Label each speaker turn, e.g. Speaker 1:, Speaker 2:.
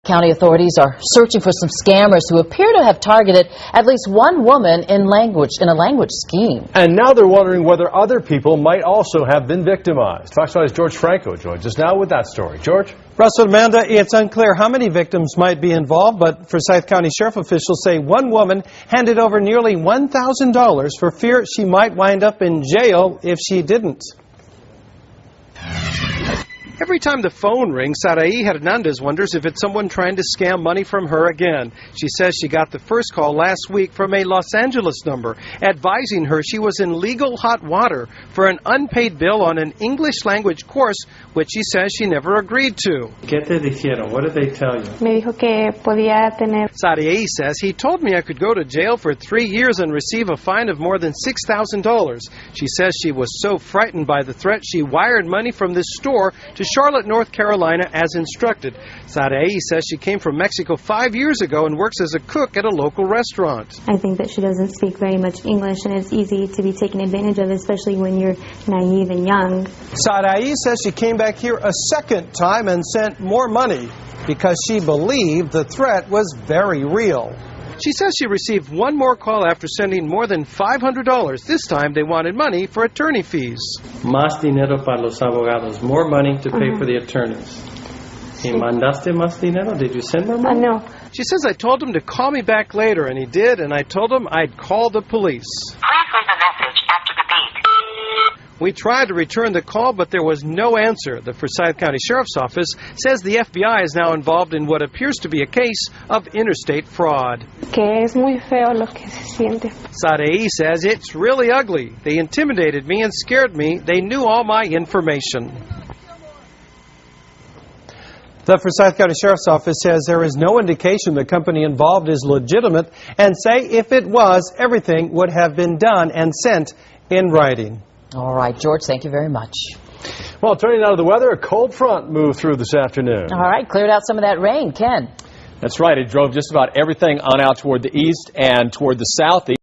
Speaker 1: County authorities are searching for some scammers who appear to have targeted at least one woman in a language scheme.
Speaker 2: And now they're wondering whether other people might also have been victimized. Fox 5's George Franco joins us now with that story. George?
Speaker 3: Russell, Amanda, it's unclear how many victims might be involved, but Forsyth County Sheriff officials say one woman handed over nearly $1,000 for fear she might wind up in jail if she didn't.
Speaker 4: Every time the phone rings, Sarai Hernandez wonders if it's someone trying to scam money from her again. She says she got the first call last week from a Los Angeles number advising her she was in legal hot water for an unpaid bill on an English language course, which she says she never agreed to.
Speaker 5: ¿Qué te dijeron? What did they tell you?
Speaker 6: Me dijo que podía tener.
Speaker 4: Sarai says he told me I could go to jail for 3 years and receive a fine of more than $6,000. She says she was so frightened by the threat she wired money from this store to Charlotte, North Carolina, as instructed. Sarai says she came from Mexico 5 years ago and works as a cook at a local restaurant.
Speaker 6: I think that she doesn't speak very much English, and it's easy to be taken advantage of, especially when you're naive and young.
Speaker 3: Sarai says she came back here a second time and sent more money because she believed the threat was very real.
Speaker 4: She says she received one more call after sending more than $500. This time they wanted money for attorney fees.
Speaker 5: Más dinero para los abogados. More money to pay for the attorneys. ¿Y mandaste más dinero? Did you send more money?
Speaker 6: No.
Speaker 4: She says I told him to call me back later, and he did, and I told him I'd call the police.
Speaker 7: Please leave a message after the beep.
Speaker 4: We tried to return the call, but there was no answer. The Forsyth County Sheriff's Office says the FBI is now involved in what appears to be a case of interstate fraud.
Speaker 6: Que es muy feo lo que se siente.
Speaker 4: Sarai says it's really ugly. They intimidated me and scared me. They knew all my information.
Speaker 3: The Forsyth County Sheriff's Office says there is no indication the company involved is legitimate and say if it was, everything would have been done and sent in writing.
Speaker 1: All right, George, thank you very much.
Speaker 2: Well, turning now to the weather, a cold front moved through this afternoon.
Speaker 1: All right, cleared out some of that rain. Ken?
Speaker 8: That's right. It drove just about everything on out toward the east and toward the southeast.